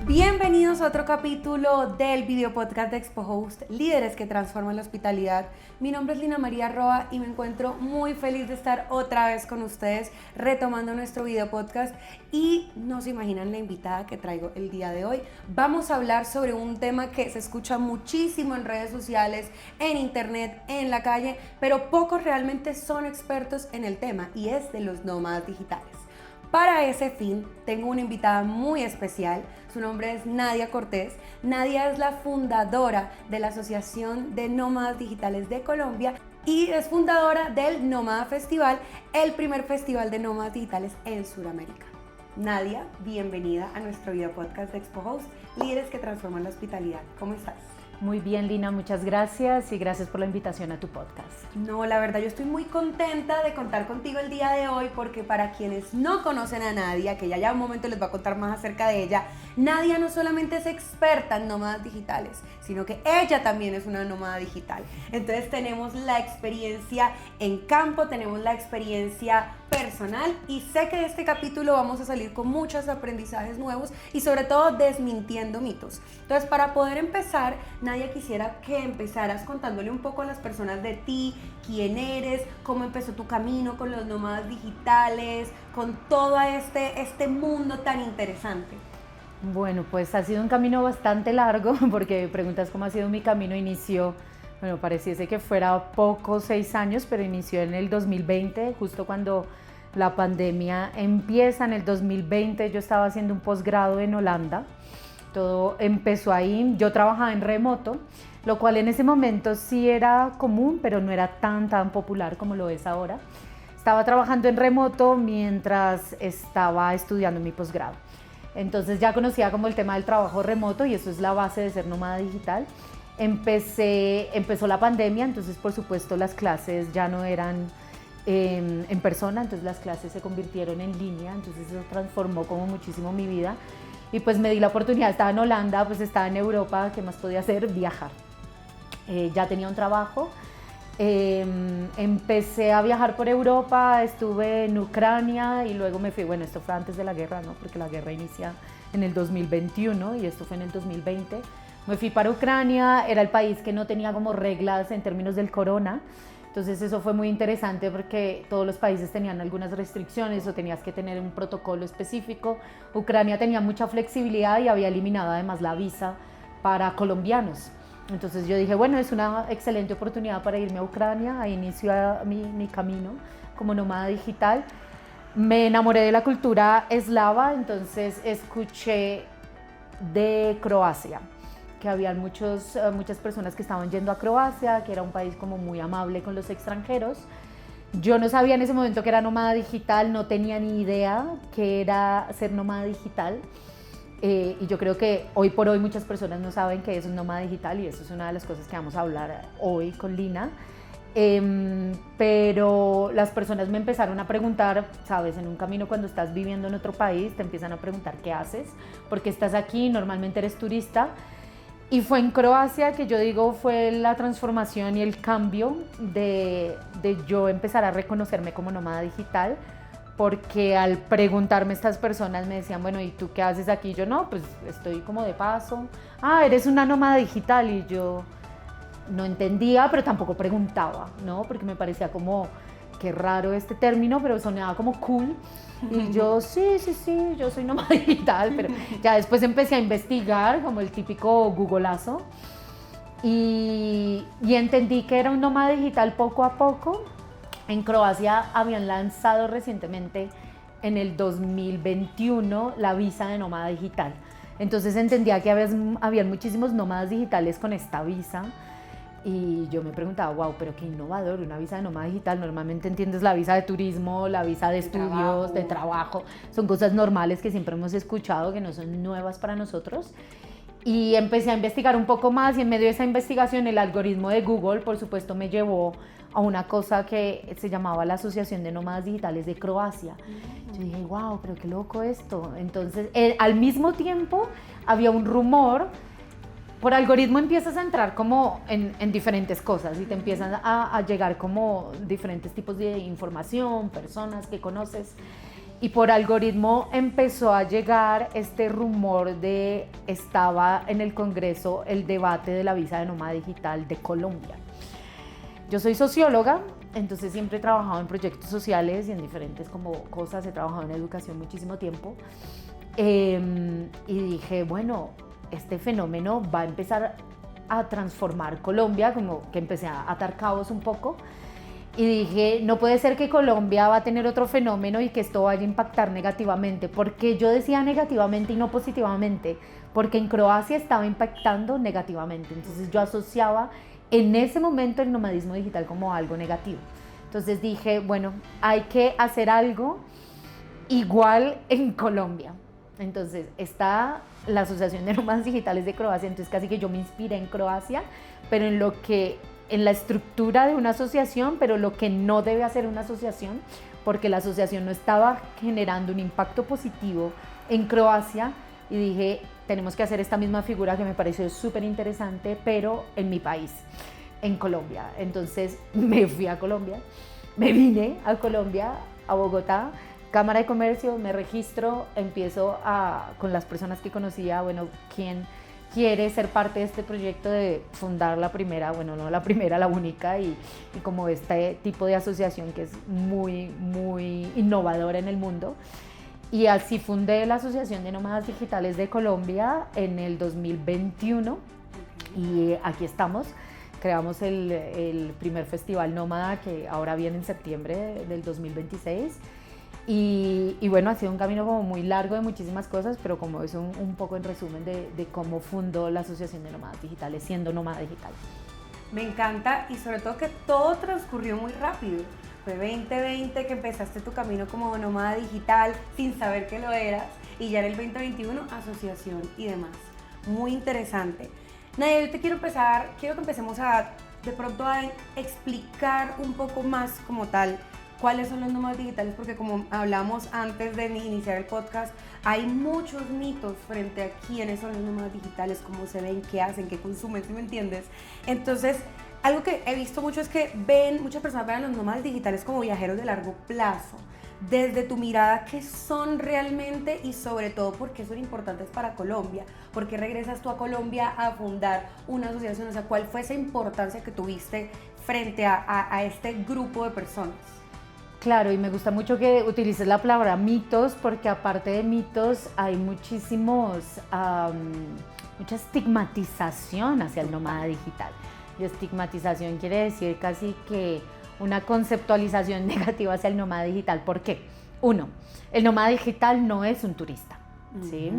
Bienvenidos a otro capítulo del video podcast de Expo Host, líderes que transforman la hospitalidad. Mi nombre es Lina María Roa y me encuentro muy feliz de estar otra vez con ustedes retomando nuestro video podcast y no se imaginan la invitada que traigo el día de hoy. Vamos a hablar sobre un tema que se escucha muchísimo en redes sociales, en internet, en la calle, pero pocos realmente son expertos en el tema y es de los nómadas digitales. Para ese fin, tengo una invitada muy especial. Su nombre es Nadia Cortés. Nadia es la fundadora de la Asociación de Nómadas Digitales de Colombia y es fundadora del Nómada Festival, el primer festival de nómadas digitales en Sudamérica. Nadia, bienvenida a nuestro video podcast de Expo Host, líderes que transforman la hospitalidad. ¿Cómo estás? Muy bien, Lina, muchas gracias y gracias por la invitación a tu podcast. No, la verdad yo estoy muy contenta de contar contigo el día de hoy porque para quienes no conocen a Nadia, que ya un momento les va a contar más acerca de ella, Nadia no solamente es experta en nómadas digitales, sino que ella también es una nómada digital. Entonces tenemos la experiencia en campo, tenemos la experiencia personal y sé que de este capítulo vamos a salir con muchos aprendizajes nuevos y sobre todo desmintiendo mitos. Entonces, para poder empezar, Nadia, quisiera que empezaras contándole un poco a las personas de ti, quién eres, cómo empezó tu camino con los nómadas digitales, con todo este mundo tan interesante. Bueno, pues ha sido un camino bastante largo porque preguntas cómo ha sido mi camino. Inició, bueno, pareciese que fuera poco, 6 años, pero inició en el 2020, justo cuando la pandemia empieza. En el 2020 yo estaba haciendo un posgrado en Holanda. Todo empezó ahí. Yo trabajaba en remoto, lo cual en ese momento sí era común, pero no era tan popular como lo es ahora. Estaba trabajando en remoto mientras estaba estudiando mi posgrado. Entonces ya conocía como el tema del trabajo remoto y eso es la base de ser nómada digital. Empezó la pandemia, entonces por supuesto las clases ya no eran en persona, entonces las clases se convirtieron en línea, entonces eso transformó como muchísimo mi vida. Y pues me di la oportunidad, estaba en Holanda, pues estaba en Europa, ¿qué más podía hacer? Viajar. Ya tenía un trabajo, empecé a viajar por Europa, estuve en Ucrania y luego me fui, bueno, esto fue antes de la guerra, ¿no? Porque la guerra inicia en el 2021 y esto fue en el 2020. Me fui para Ucrania, era el país que no tenía como reglas en términos del corona. Entonces eso fue muy interesante porque todos los países tenían algunas restricciones o tenías que tener un protocolo específico. Ucrania tenía mucha flexibilidad y había eliminado además la visa para colombianos. Entonces yo dije, bueno, es una excelente oportunidad para irme a Ucrania, ahí inició mi camino como nómada digital. Me enamoré de la cultura eslava, entonces escuché de Croacia, que había muchas personas que estaban yendo a Croacia, que era un país como muy amable con los extranjeros. Yo no sabía en ese momento que era nómada digital, no tenía ni idea que era ser nómada digital. Y yo creo que hoy por hoy muchas personas no saben qué es un nómada digital y eso es una de las cosas que vamos a hablar hoy con Lina. Pero las personas me empezaron a preguntar, sabes, en un camino cuando estás viviendo en otro país te empiezan a preguntar qué haces, porque estás aquí, normalmente eres turista. Y fue en Croacia que yo digo fue la transformación y el cambio de yo empezar a reconocerme como nómada digital, porque al preguntarme estas personas me decían, bueno, ¿y tú qué haces aquí? Yo no, pues estoy como de paso. Ah, eres una nómada digital y yo no entendía, pero tampoco preguntaba, ¿no? Porque me parecía como, qué raro este término, pero sonaba como cool. Y yo, sí, yo soy nómada digital, pero ya después empecé a investigar, como el típico googleazo, y entendí que era un nómada digital poco a poco. En Croacia habían lanzado recientemente, en el 2021, la visa de nómada digital. Entonces entendía que habían muchísimos nómadas digitales con esta visa. Y yo me preguntaba, wow, pero qué innovador, una visa de nómada digital. Normalmente entiendes la visa de turismo, la visa de estudios, de trabajo. Son cosas normales que siempre hemos escuchado, que no son nuevas para nosotros. Y empecé a investigar un poco más y en medio de esa investigación el algoritmo de Google, por supuesto, me llevó a una cosa que se llamaba la Asociación de Nómadas Digitales de Croacia. Yo dije, wow, pero qué loco esto. Entonces, al mismo tiempo, había un rumor. Por algoritmo empiezas a entrar como en diferentes cosas y te empiezan a llegar como diferentes tipos de información, personas que conoces. Y por algoritmo empezó a llegar este rumor de estaba en el Congreso el debate de la visa de nómada digital de Colombia. Yo soy socióloga, entonces siempre he trabajado en proyectos sociales y en diferentes como cosas, he trabajado en educación muchísimo tiempo. Y dije, bueno, este fenómeno va a empezar a transformar Colombia, como que empecé a atar cabos un poco. Y dije, no puede ser que Colombia va a tener otro fenómeno y que esto vaya a impactar negativamente. Porque yo decía negativamente y no positivamente, porque en Croacia estaba impactando negativamente. Entonces yo asociaba en ese momento el nomadismo digital como algo negativo. Entonces dije, bueno, hay que hacer algo igual en Colombia. Entonces está la Asociación de Nómadas Digitales de Croacia, entonces casi que yo me inspiré en Croacia, pero en la estructura de una asociación, pero lo que no debe hacer una asociación, porque la asociación no estaba generando un impacto positivo en Croacia, y dije, tenemos que hacer esta misma figura que me pareció súper interesante, pero en mi país, en Colombia. Entonces me fui a Colombia, me vine a Colombia, a Bogotá, Cámara de Comercio, me registro, empiezo con las personas que conocía, bueno, quién quiere ser parte de este proyecto de fundar la primera, bueno, no la primera, la única, y como este tipo de asociación que es muy, muy innovadora en el mundo. Y así fundé la Asociación de Nómadas Digitales de Colombia en el 2021 y aquí estamos. Creamos el primer festival nómada que ahora viene en septiembre del 2026. Y bueno, ha sido un camino como muy largo de muchísimas cosas, pero como es un poco en resumen de cómo fundó la Asociación de Nómadas Digitales, siendo nómada digital. Me encanta y sobre todo que todo transcurrió muy rápido. Fue 2020 que empezaste tu camino como nómada digital sin saber que lo eras y ya en el 2021 asociación y demás. Muy interesante. Nadia, yo quiero que empecemos de pronto a explicar un poco más como tal cuáles son los nómadas digitales, porque como hablamos antes de iniciar el podcast, hay muchos mitos frente a quiénes son los nómadas digitales, cómo se ven, qué hacen, qué consumen, ¿sí me entiendes? Entonces, algo que he visto mucho es que muchas personas ven a los nómadas digitales como viajeros de largo plazo. Desde tu mirada, ¿qué son realmente y sobre todo por qué son importantes para Colombia? ¿Por qué regresas tú a Colombia a fundar una asociación? O sea, ¿cuál fue esa importancia que tuviste frente a este grupo de personas? Claro, y me gusta mucho que utilices la palabra mitos, porque aparte de mitos hay mucha estigmatización hacia el nómada digital. Y estigmatización quiere decir casi que una conceptualización negativa hacia el nómada digital. ¿Por qué? Uno, el nómada digital no es un turista, ¿sí?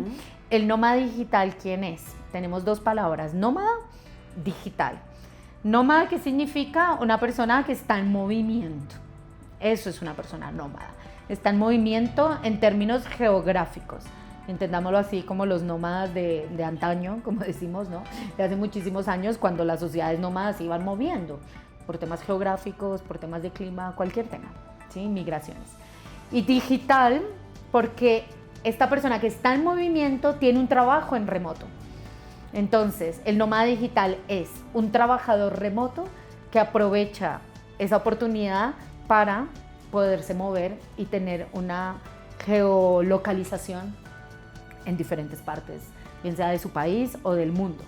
El nómada digital, ¿quién es? Tenemos dos palabras, nómada, digital. Nómada, ¿qué significa? Una persona que está en movimiento. Eso es una persona nómada. Está en movimiento en términos geográficos. Entendámoslo así como los nómadas de antaño, como decimos, ¿no? De hace muchísimos años, cuando las sociedades nómadas se iban moviendo por temas geográficos, por temas de clima, cualquier tema, ¿sí? Migraciones. Y digital, porque esta persona que está en movimiento tiene un trabajo en remoto. Entonces, el nómada digital es un trabajador remoto que aprovecha esa oportunidad para poderse mover y tener una geolocalización en diferentes partes, bien sea de su país o del mundo.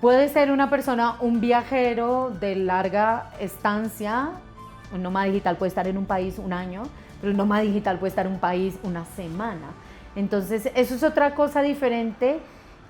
Puede ser una persona, un viajero de larga estancia, un nómada digital puede estar en un país un año, pero un nómada digital puede estar en un país una semana. Entonces, eso es otra cosa diferente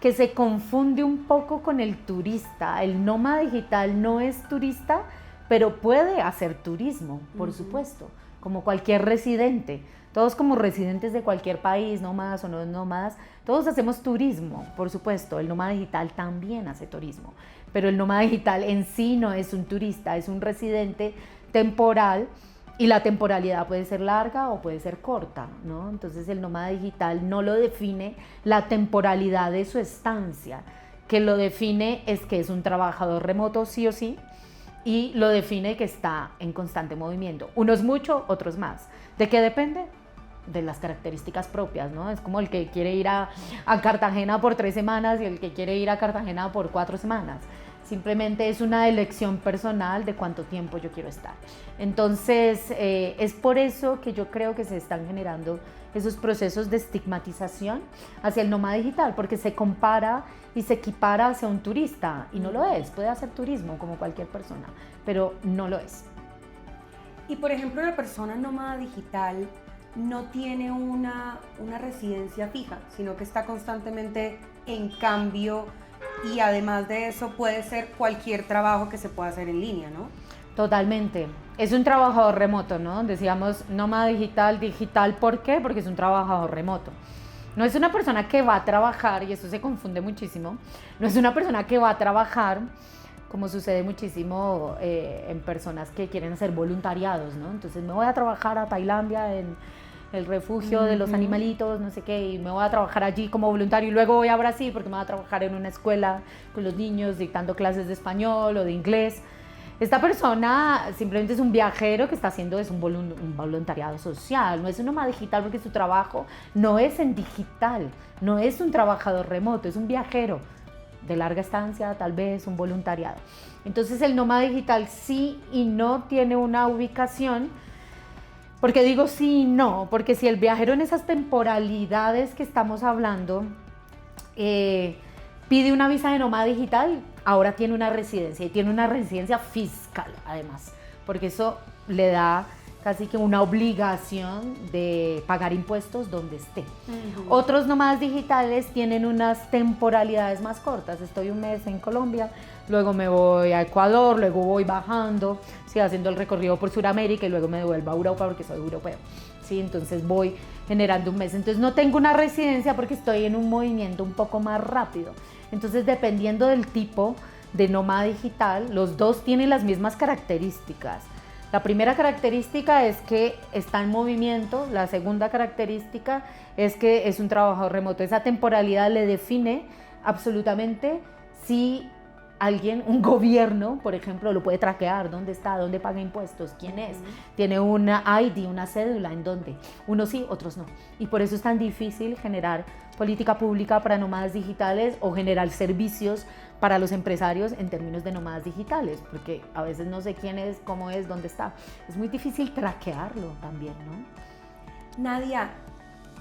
que se confunde un poco con el turista. El nómada digital no es turista, pero puede hacer turismo, por supuesto, como cualquier residente. Todos como residentes de cualquier país, nómadas o no nómadas, todos hacemos turismo, por supuesto. El nómada digital también hace turismo, pero el nómada digital en sí no es un turista, es un residente temporal y la temporalidad puede ser larga o puede ser corta, ¿no? Entonces el nómada digital no lo define la temporalidad de su estancia, que lo define es que es un trabajador remoto sí o sí, y lo define que está en constante movimiento. Unos mucho, otros más. ¿De qué depende? De las características propias, ¿no? Es como el que quiere ir a Cartagena por 3 semanas y el que quiere ir a Cartagena por 4 semanas. simplemente es una elección personal de cuánto tiempo yo quiero estar. Entonces, es por eso que yo creo que se están generando esos procesos de estigmatización hacia el nómada digital, porque se compara y se equipara hacia un turista, y no lo es. Puede hacer turismo como cualquier persona, pero no lo es. Y por ejemplo, una persona nómada digital no tiene una residencia fija, sino que está constantemente en cambio, y además de eso puede ser cualquier trabajo que se pueda hacer en línea, ¿no? Totalmente. Es un trabajador remoto, ¿no? Decíamos nómada digital, digital, ¿por qué? Porque es un trabajador remoto. No es una persona que va a trabajar, y eso se confunde muchísimo, no es una persona que va a trabajar, como sucede muchísimo en personas que quieren hacer voluntariados, ¿no? Entonces me voy a trabajar a Tailandia en el refugio de los animalitos, no sé qué, y me voy a trabajar allí como voluntario, y luego voy a Brasil porque me voy a trabajar en una escuela con los niños dictando clases de español o de inglés. Esta persona simplemente es un viajero que está haciendo un voluntariado social, no es un nómada digital porque su trabajo no es en digital, no es un trabajador remoto, es un viajero de larga estancia, tal vez un voluntariado. Entonces el nómada digital sí y no tiene una ubicación. Porque digo sí y no, porque si el viajero en esas temporalidades que estamos hablando pide una visa de nómada digital, ahora tiene una residencia, y tiene una residencia fiscal además, porque eso le da casi que una obligación de pagar impuestos donde esté. Otros nómadas digitales tienen unas temporalidades más cortas. Estoy un mes en Colombia, luego me voy a Ecuador, luego voy bajando, ¿sí? Haciendo el recorrido por Sudamérica, y luego me devuelvo a Europa porque soy europeo, ¿sí? Entonces voy generando un mes. Entonces no tengo una residencia porque estoy en un movimiento un poco más rápido. Entonces, dependiendo del tipo de nómada digital, los dos tienen las mismas características. La primera característica es que está en movimiento, la segunda característica es que es un trabajador remoto. Esa temporalidad le define absolutamente si alguien, un gobierno, por ejemplo, lo puede traquear, dónde está, dónde paga impuestos, quién es, tiene una ID, una cédula, en dónde. Unos sí, otros no. Y por eso es tan difícil generar política pública para nómadas digitales o generar servicios para los empresarios en términos de nómadas digitales, porque a veces no sé quién es, cómo es, dónde está. Es muy difícil traquearlo también, ¿no? Nadia,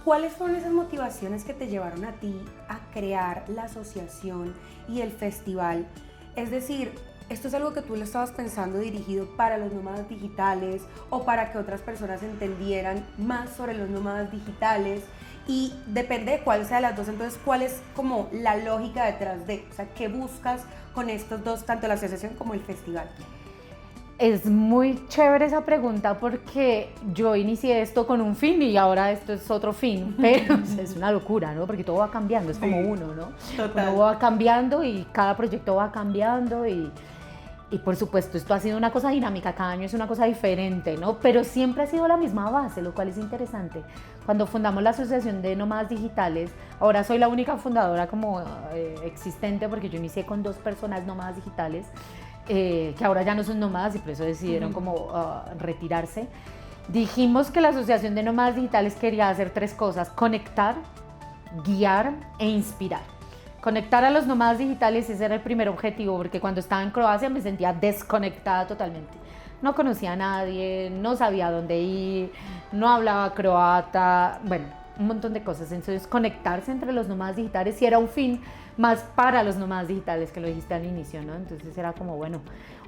¿cuáles fueron esas motivaciones que te llevaron a ti a crear la asociación y el festival? Es decir, ¿esto es algo que tú lo estabas pensando dirigido para los nómadas digitales o para que otras personas entendieran más sobre los nómadas digitales? Y depende de cuál sea de las dos, entonces, ¿cuál es como la lógica detrás de? O sea, ¿qué buscas con estos dos, tanto la asociación como el festival? Es muy chévere esa pregunta porque yo inicié esto con un fin y ahora esto es otro fin, pero es una locura, ¿no? Porque todo va cambiando, es como uno, ¿no? Total. Uno va cambiando y cada proyecto va cambiando y por supuesto esto ha sido una cosa dinámica, cada año es una cosa diferente, ¿no? Pero siempre ha sido la misma base, lo cual es interesante. Cuando fundamos la Asociación de Nómadas Digitales, ahora soy la única fundadora como existente porque yo inicié con 2 personas nómadas digitales, que ahora ya no son nómadas y por eso decidieron como retirarse. Dijimos que la Asociación de Nómadas Digitales quería hacer 3 cosas: conectar, guiar e inspirar. Conectar a los nómadas digitales, ese era el primer objetivo, porque cuando estaba en Croacia me sentía desconectada totalmente. No conocía a nadie, no sabía dónde ir, no hablaba croata, bueno, un montón de cosas. Entonces, conectarse entre los nómadas digitales, y era un fin más para los nómadas digitales, que lo dijiste al inicio, ¿no? Entonces era como, bueno,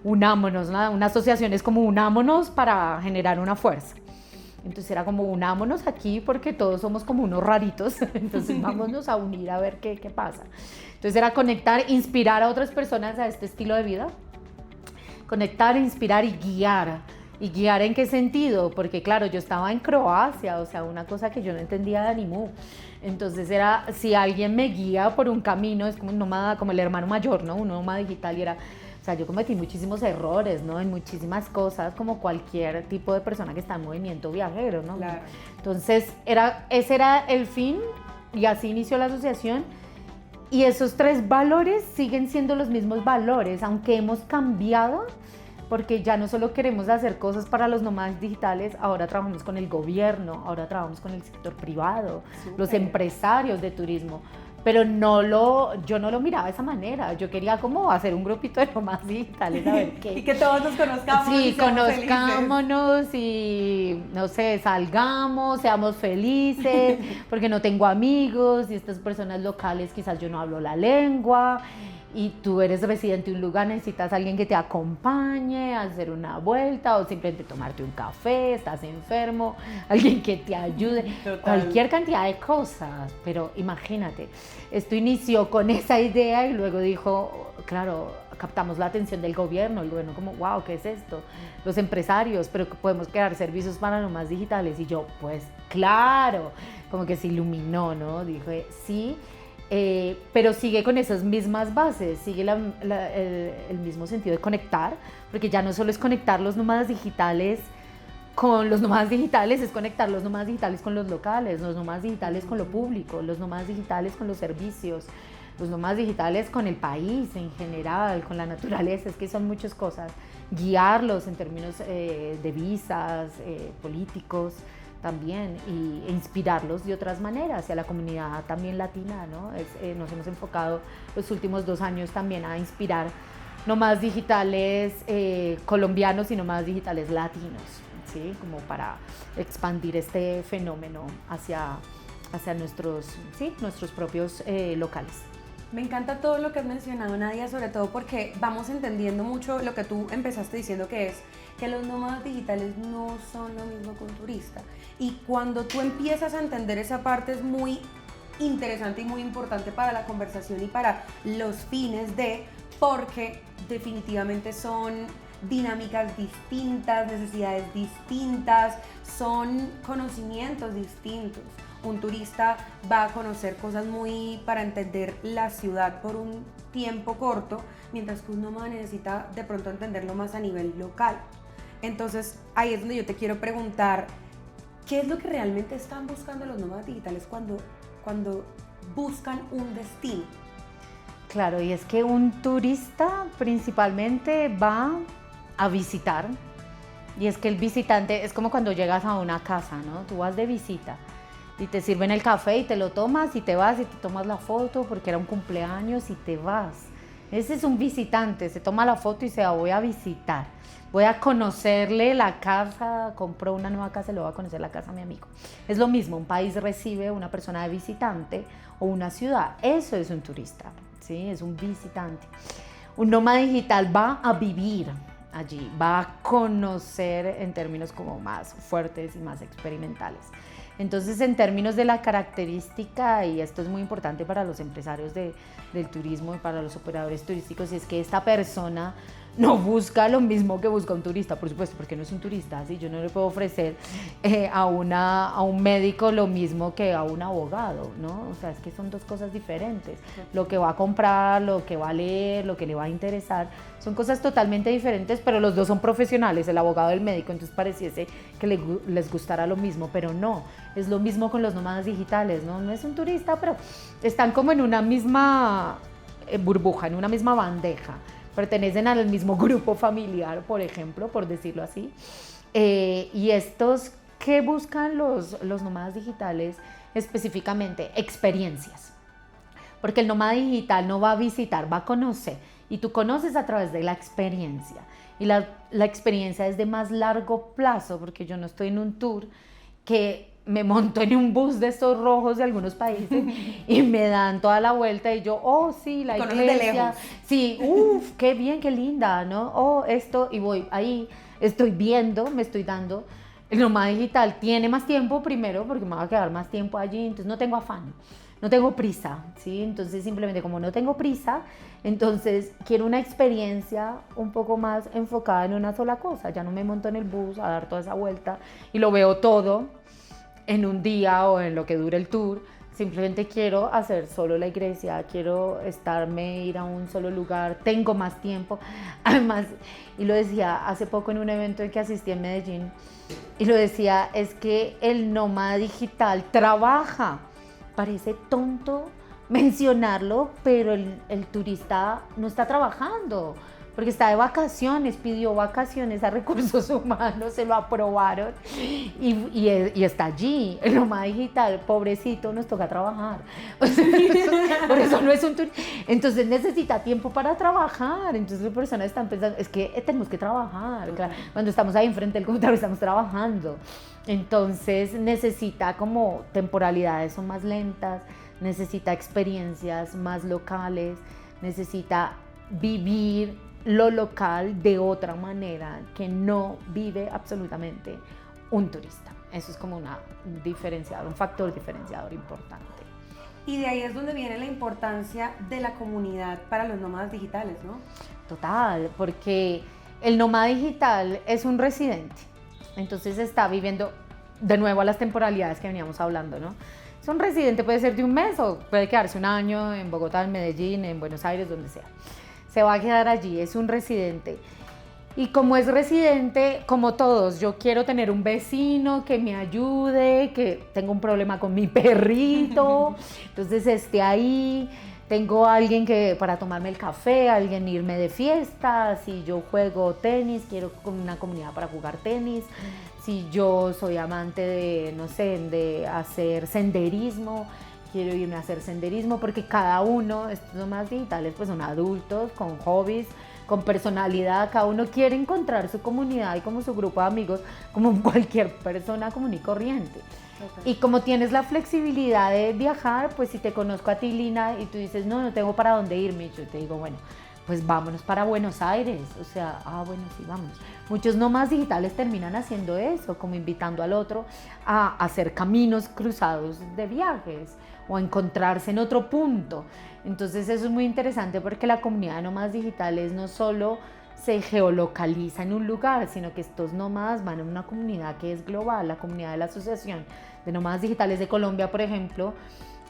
unámonos, ¿no? Una asociación es como unámonos para generar una fuerza. Entonces era como unámonos aquí porque todos somos como unos raritos, entonces vámonos a unir a ver qué pasa. Entonces era conectar, inspirar a otras personas a este estilo de vida. Conectar, inspirar y guiar. ¿Y guiar en qué sentido? Porque claro, yo estaba en Croacia, o sea, una cosa que yo no entendía de animu. Entonces era, si alguien me guía por un camino, es como un nómada, como el hermano mayor, ¿no? Un nómada digital, y era, o sea, yo cometí muchísimos errores, ¿no? En muchísimas cosas, como cualquier tipo de persona que está en movimiento viajero, ¿no? Claro. Entonces, ese era el fin, y así inició la asociación. Y esos 3 valores siguen siendo los mismos valores, aunque hemos cambiado, porque ya no solo queremos hacer cosas para los nómadas digitales, ahora trabajamos con el gobierno, ahora trabajamos con el sector privado, los empresarios de turismo, pero yo no lo miraba de esa manera. Yo quería como hacer un grupito de nómadas digitales, a ver qué. Y que todos nos conozcamos. Sí, conozcámonos y, no sé, salgamos, seamos felices, porque no tengo amigos y estas personas locales quizás yo no hablo la lengua. Y tú eres residente de un lugar, necesitas a alguien que te acompañe a hacer una vuelta o simplemente tomarte un café, estás enfermo, alguien que te ayude, Total. Cualquier cantidad de cosas. Pero imagínate, esto inició con esa idea y luego dijo, claro, captamos la atención del gobierno, el gobierno como, wow, ¿qué es esto? Los empresarios, pero podemos crear servicios para nómadas digitales. Y yo, pues claro, como que se iluminó, ¿no? Dije, sí. Pero sigue con esas mismas bases, sigue el mismo sentido de conectar, porque ya no solo es conectar los nómadas digitales con los nómadas digitales, es conectar los nómadas digitales con los locales, los nómadas digitales con lo público, los nómadas digitales con los servicios, los nómadas digitales con el país en general, con la naturaleza, es que son muchas cosas, guiarlos en términos de visas, políticos, también e inspirarlos de otras maneras y a la comunidad también latina, ¿no? Nos hemos enfocado los últimos 2 años también a inspirar nómadas digitales colombianos y nómadas digitales latinos, ¿sí? Como para expandir este fenómeno hacia nuestros propios locales. Me encanta todo lo que has mencionado, Nadia, sobre todo porque vamos entendiendo mucho lo que tú empezaste diciendo, que es que los nómadas digitales no son lo mismo que un turista. Y cuando tú empiezas a entender esa parte es muy interesante y muy importante para la conversación y para los fines porque definitivamente son dinámicas distintas, necesidades distintas, son conocimientos distintos. Un turista va a conocer cosas para entender la ciudad por un tiempo corto, mientras que un nómada necesita de pronto entenderlo más a nivel local. Entonces, ahí es donde yo te quiero preguntar, ¿qué es lo que realmente están buscando los nómadas digitales cuando buscan un destino? Claro, y es que un turista principalmente va a visitar, y es que el visitante es como cuando llegas a una casa, ¿no? Tú vas de visita y te sirven el café y te lo tomas y te vas y te tomas la foto porque era un cumpleaños y te vas. Ese es un visitante, se toma la foto y se va, voy a visitar, voy a conocerle la casa, compró una nueva casa y le voy a conocer la casa a mi amigo. Es lo mismo, un país recibe una persona de visitante o una ciudad, eso es un turista, ¿sí? Es un visitante. Un nómada digital va a vivir allí, va a conocer en términos como más fuertes y más experimentales. Entonces, en términos de la característica, y esto es muy importante para los empresarios del turismo y para los operadores turísticos, es que esta persona no busca lo mismo que busca un turista, por supuesto, porque no es un turista, ¿sí? Yo no le puedo ofrecer a un médico lo mismo que a un abogado, ¿no? O sea, es que son dos cosas diferentes. Lo que va a comprar, lo que va a leer, lo que le va a interesar, son cosas totalmente diferentes, pero los dos son profesionales, el abogado y el médico, entonces pareciese que les gustara lo mismo, pero no. Es lo mismo con los nómadas digitales, ¿no? No es un turista, pero están como en una misma burbuja, en una misma bandeja. Pertenecen al mismo grupo familiar, por ejemplo, por decirlo así. Y estos, ¿qué buscan los nómadas digitales específicamente? Experiencias. Porque el nómada digital no va a visitar, va a conocer. Y tú conoces a través de la experiencia. Y la experiencia es de más largo plazo, porque yo no estoy en un tour que me monto en un bus de estos rojos de algunos países y me dan toda la vuelta y yo, oh, sí, la iglesia, sí, uff, qué bien, qué linda, ¿no? Oh, esto, y voy ahí, estoy viendo, me estoy dando. El nómada digital tiene más tiempo primero porque me va a quedar más tiempo allí, entonces no tengo afán, no tengo prisa, ¿sí? Entonces simplemente como no tengo prisa, entonces quiero una experiencia un poco más enfocada en una sola cosa, ya no me monto en el bus a dar toda esa vuelta y lo veo todo en un día o en lo que dure el tour. Simplemente quiero hacer solo la iglesia, quiero ir a un solo lugar, tengo más tiempo. Además, y lo decía hace poco en un evento en que asistí en Medellín, y lo decía, es que el nómada digital trabaja. Parece tonto mencionarlo, pero el turista no está trabajando, porque está de vacaciones, pidió vacaciones a recursos humanos, se lo aprobaron y está allí. El nómada digital, pobrecito, nos toca trabajar. O sea, por eso no es un turista. Entonces necesita tiempo para trabajar. Entonces las personas están pensando, es que tenemos que trabajar. Claro, cuando estamos ahí enfrente del computador estamos trabajando. Entonces necesita como temporalidades son más lentas, necesita experiencias más locales, necesita vivir lo local de otra manera que no vive absolutamente un turista. Eso es como un factor diferenciador importante. Y de ahí es donde viene la importancia de la comunidad para los nómadas digitales, ¿no? Total, porque el nómada digital es un residente, entonces está viviendo de nuevo a las temporalidades que veníamos hablando, ¿no? Es un residente, puede ser de un mes o puede quedarse un año en Bogotá, en Medellín, en Buenos Aires, donde sea. Se va a quedar allí, es un residente. Y como es residente, como todos, yo quiero tener un vecino que me ayude, que tengo un problema con mi perrito, entonces esté ahí. Tengo a alguien para tomarme el café, alguien irme de fiesta, si yo juego tenis, quiero una comunidad para jugar tenis, si yo soy amante de, no sé, de hacer senderismo, quiero irme a hacer senderismo, porque cada uno, estos nómadas digitales, pues son adultos, con hobbies, con personalidad, cada uno quiere encontrar su comunidad y como su grupo de amigos, como cualquier persona común y corriente. Okay. Y como tienes la flexibilidad de viajar, pues si te conozco a ti, Lina, y tú dices, no tengo para dónde irme, yo te digo, bueno, pues vámonos para Buenos Aires, o sea, bueno, sí, vámonos. Muchos nómadas digitales terminan haciendo eso, como invitando al otro a hacer caminos cruzados de viajes o a encontrarse en otro punto. Entonces eso es muy interesante porque la comunidad de nómadas digitales no solo se geolocaliza en un lugar, sino que estos nómadas van a una comunidad que es global. La comunidad de la Asociación de Nómadas Digitales de Colombia, por ejemplo,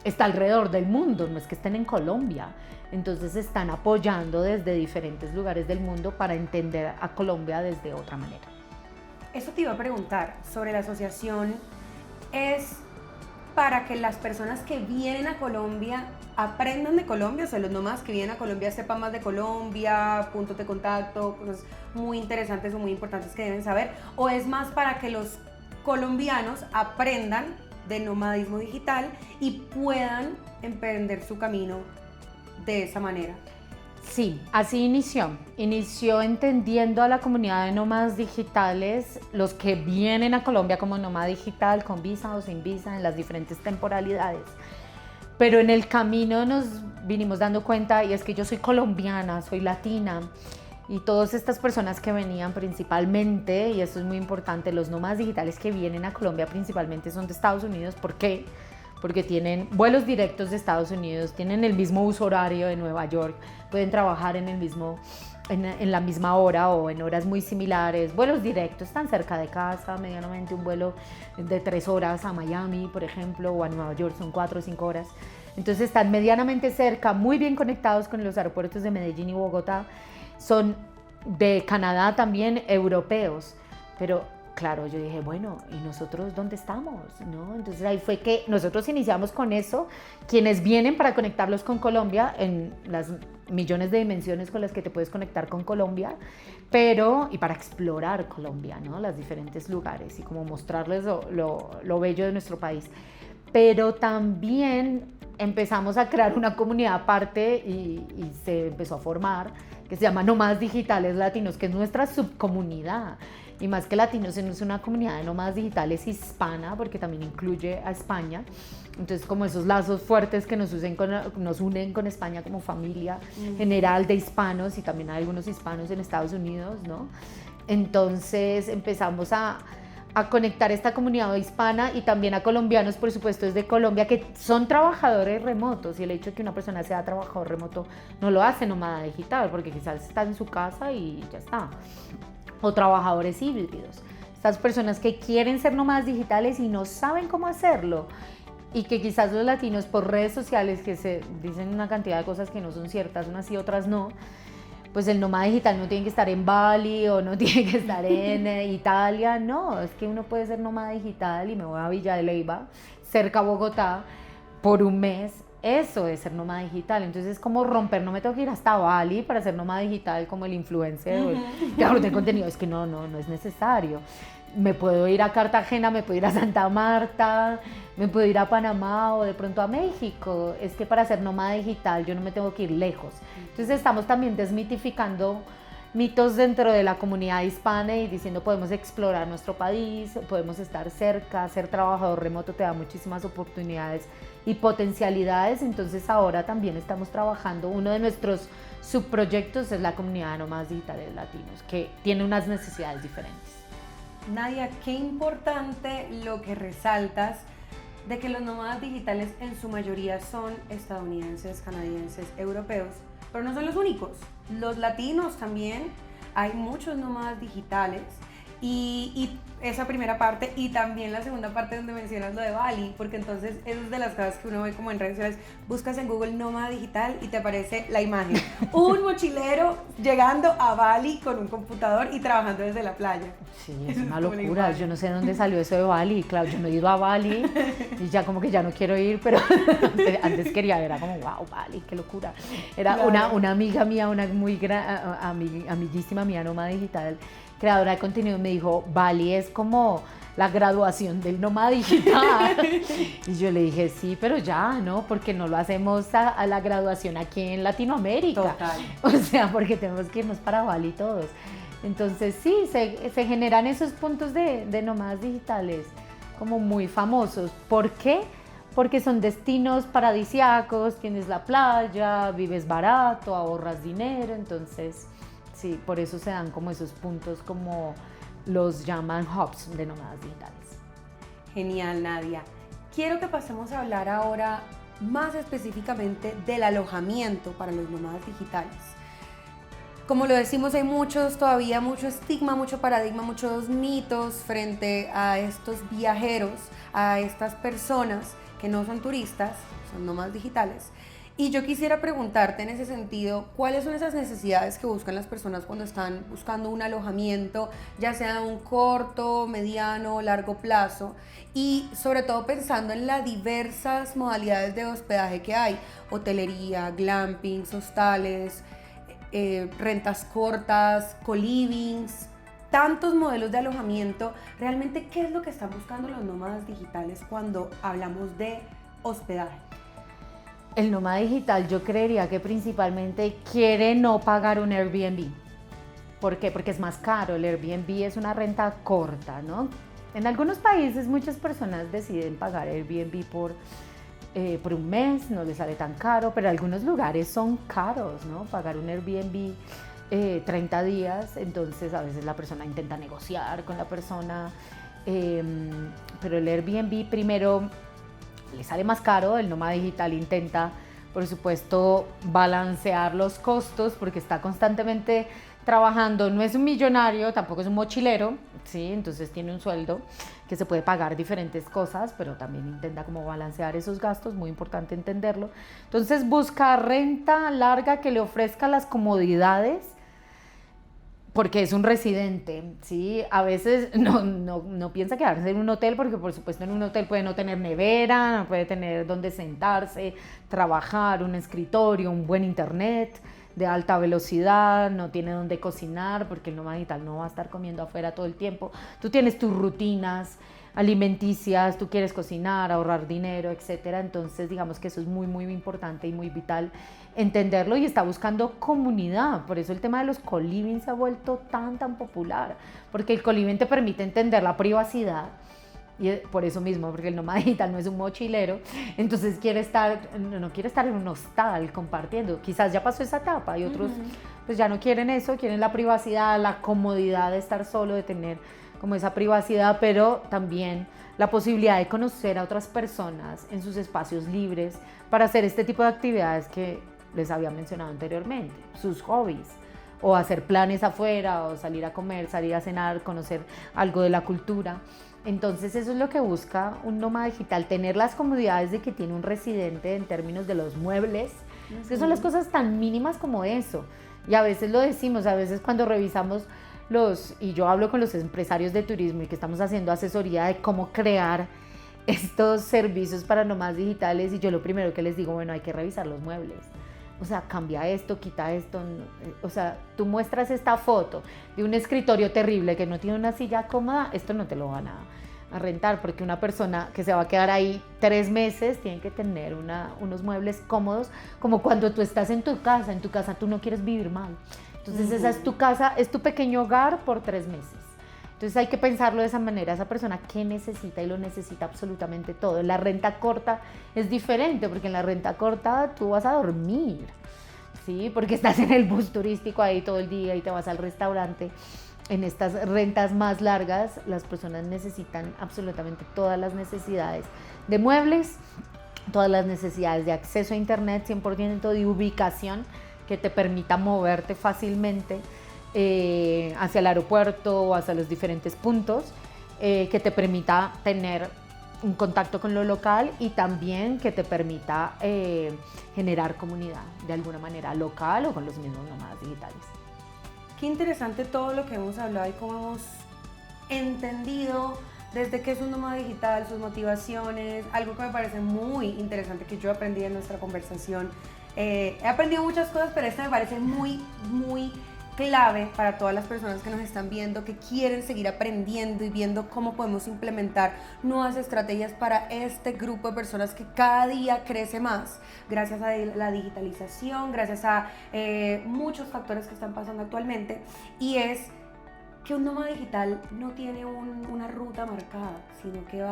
está alrededor del mundo, no es que estén en Colombia. Entonces están apoyando desde diferentes lugares del mundo para entender a Colombia desde otra manera. Eso te iba a preguntar sobre la asociación. ¿Es para que las personas que vienen a Colombia aprendan de Colombia? O sea, los nómadas que vienen a Colombia sepan más de Colombia, puntos de contacto, cosas muy interesantes o muy importantes que deben saber. ¿O es más para que los colombianos aprendan de nomadismo digital y puedan emprender su camino de esa manera? Sí, así inició entendiendo a la comunidad de nómadas digitales, los que vienen a Colombia como nómada digital, con visa o sin visa, en las diferentes temporalidades. Pero en el camino nos vinimos dando cuenta, y es que yo soy colombiana, soy latina, y todas estas personas que venían principalmente, y esto es muy importante, los nómadas digitales que vienen a Colombia principalmente son de Estados Unidos. ¿Por qué? Porque tienen vuelos directos de Estados Unidos, tienen el mismo uso horario de Nueva York, pueden trabajar en la misma hora o en horas muy similares, vuelos directos, están cerca de casa, medianamente un vuelo de 3 horas a Miami, por ejemplo, o a Nueva York son 4 o 5 horas. Entonces están medianamente cerca, muy bien conectados con los aeropuertos de Medellín y Bogotá, son de Canadá también, europeos, pero claro, yo dije, bueno, ¿y nosotros dónde estamos? ¿No? Entonces ahí fue que nosotros iniciamos con eso, quienes vienen para conectarlos con Colombia en las millones de dimensiones con las que te puedes conectar con Colombia, y para explorar Colombia, ¿no? Los diferentes lugares y como mostrarles lo bello de nuestro país. Pero también empezamos a crear una comunidad aparte y se empezó a formar, que se llama Nómadas Digitales Latinos, que es nuestra subcomunidad. Y más que latinos, es una comunidad de nómadas digitales hispana, porque también incluye a España. Entonces, como esos lazos fuertes que nos unen con España como familia general de hispanos, y también hay algunos hispanos en Estados Unidos, ¿no? Entonces empezamos a conectar esta comunidad hispana y también a colombianos, por supuesto, desde Colombia, que son trabajadores remotos, y el hecho de que una persona sea trabajador remoto no lo hace nómada digital, porque quizás está en su casa y ya está. O trabajadores híbridos, estas personas que quieren ser nómadas digitales y no saben cómo hacerlo, y que quizás los latinos por redes sociales que se dicen una cantidad de cosas que no son ciertas, unas sí, otras no, pues el nómada digital no tiene que estar en Bali o no tiene que estar en Italia, no, es que uno puede ser nómada digital y me voy a Villa de Leyva, cerca a Bogotá, por un mes, Eso es ser nómada digital. Entonces es como romper, no me tengo que ir hasta Bali para ser nómada digital como el influencer o el creador de contenido. Es que no es necesario. Me puedo ir a Cartagena, me puedo ir a Santa Marta, me puedo ir a Panamá o de pronto a México. Es que para ser nómada digital yo no me tengo que ir lejos. Entonces estamos también desmitificando mitos dentro de la comunidad hispana y diciendo podemos explorar nuestro país, podemos estar cerca, ser trabajador remoto te da muchísimas oportunidades y potencialidades. Entonces ahora también estamos trabajando, uno de nuestros subproyectos es la comunidad de nómadas digitales latinos, que tiene unas necesidades diferentes. Nadia, qué importante lo que resaltas de que los nómadas digitales en su mayoría son estadounidenses, canadienses, europeos, pero no son los únicos. Los latinos también, hay muchos nómadas digitales y esa primera parte y también la segunda parte donde mencionas lo de Bali, porque entonces es de las cosas que uno ve como en redes sociales, buscas en Google nómada digital y te aparece la imagen, un mochilero llegando a Bali con un computador y trabajando desde la playa. Sí, es una locura, yo no sé de dónde salió eso de Bali, claro, yo no he ido a Bali y ya como que ya no quiero ir, pero antes quería, era como wow, Bali, qué locura. Era claro. una amiga mía, una muy amiguísima mía, nómada digital, creadora de contenido, me dijo, Bali es como la graduación del nómada digital. Y yo le dije, sí, pero ya, ¿no? Porque no lo hacemos a la graduación aquí en Latinoamérica. Total. O sea, porque tenemos que irnos para Bali todos. Entonces, sí, se generan esos puntos de nómadas digitales como muy famosos. ¿Por qué? Porque son destinos paradisíacos, tienes la playa, vives barato, ahorras dinero, entonces... Sí, por eso se dan como esos puntos, como los llaman hubs de nómadas digitales. Genial, Nadia. Quiero que pasemos a hablar ahora más específicamente del alojamiento para los nómadas digitales. Como lo decimos, hay todavía mucho estigma, mucho paradigma, muchos mitos frente a estos viajeros, a estas personas que no son turistas, son nómadas digitales. Y yo quisiera preguntarte en ese sentido, ¿cuáles son esas necesidades que buscan las personas cuando están buscando un alojamiento, ya sea a un corto, mediano o largo plazo? Y sobre todo pensando en las diversas modalidades de hospedaje que hay, hotelería, glampings, hostales, rentas cortas, co-livings, tantos modelos de alojamiento. Realmente, ¿qué es lo que están buscando los nómadas digitales cuando hablamos de hospedaje? El nómada digital yo creería que principalmente quiere no pagar un Airbnb. ¿Por qué? Porque es más caro. El Airbnb es una renta corta, ¿no? En algunos países muchas personas deciden pagar Airbnb por un mes, no les sale tan caro, pero algunos lugares son caros, ¿no? Pagar un Airbnb 30 días, entonces a veces la persona intenta negociar con la persona, pero el Airbnb primero le sale más caro. El nómada digital intenta, por supuesto, balancear los costos porque está constantemente trabajando. No es un millonario, tampoco es un mochilero, ¿sí? Entonces tiene un sueldo que se puede pagar diferentes cosas, pero también intenta como balancear esos gastos, muy importante entenderlo. Entonces busca renta larga que le ofrezca las comodidades porque es un residente, ¿sí? A veces no piensa quedarse en un hotel porque por supuesto en un hotel puede no tener nevera, no puede tener dónde sentarse, trabajar, un escritorio, un buen internet de alta velocidad, no tiene dónde cocinar porque el nómada digital no va a estar comiendo afuera todo el tiempo. Tú tienes tus rutinas alimenticias, tú quieres cocinar, ahorrar dinero, etcétera. Entonces digamos que eso es muy muy importante y muy vital entenderlo, y está buscando comunidad. Por eso el tema de los co-living se ha vuelto tan popular, porque el co-living te permite entender la privacidad, y por eso mismo, porque el nómada digital no es un mochilero, entonces no quiere estar en un hostal compartiendo. Quizás ya pasó esa etapa y otros pues ya no quieren eso, quieren la privacidad, la comodidad de estar solo, de tener como esa privacidad, pero también la posibilidad de conocer a otras personas en sus espacios libres para hacer este tipo de actividades que les había mencionado anteriormente, sus hobbies, o hacer planes afuera, o salir a comer, salir a cenar, conocer algo de la cultura. Entonces eso es lo que busca un nómada digital, tener las comodidades de que tiene un residente en términos de los muebles, que son las cosas tan mínimas como eso. Y a veces lo decimos, a veces cuando revisamos y yo hablo con los empresarios de turismo y que estamos haciendo asesoría de cómo crear estos servicios para nómadas digitales y yo lo primero que les digo, bueno, hay que revisar los muebles. O sea, cambia esto, quita esto. O sea, tú muestras esta foto de un escritorio terrible que no tiene una silla cómoda, esto no te lo van a rentar, porque una persona que se va a quedar ahí 3 meses tiene que tener unos muebles cómodos, como cuando tú estás en tu casa tú no quieres vivir mal. Entonces esa es tu casa, es tu pequeño hogar por 3 meses. Entonces hay que pensarlo de esa manera, esa persona que necesita y lo necesita absolutamente todo. La renta corta es diferente porque en la renta corta tú vas a dormir, ¿sí? Porque estás en el bus turístico ahí todo el día y te vas al restaurante. En estas rentas más largas las personas necesitan absolutamente todas las necesidades de muebles, todas las necesidades de acceso a internet, 100% de ubicación que te permita moverte fácilmente hacia el aeropuerto o hacia los diferentes puntos, que te permita tener un contacto con lo local y también que te permita generar comunidad de alguna manera local o con los mismos nómadas digitales. Qué interesante todo lo que hemos hablado y cómo hemos entendido desde qué es un nómada digital, sus motivaciones, algo que me parece muy interesante que yo aprendí en nuestra conversación. He aprendido muchas cosas, pero esta me parece muy clave para todas las personas que nos están viendo, que quieren seguir aprendiendo y viendo cómo podemos implementar nuevas estrategias para este grupo de personas que cada día crece más gracias a la digitalización, gracias a muchos factores que están pasando actualmente, y es que un nómada digital no tiene una ruta marcada, sino que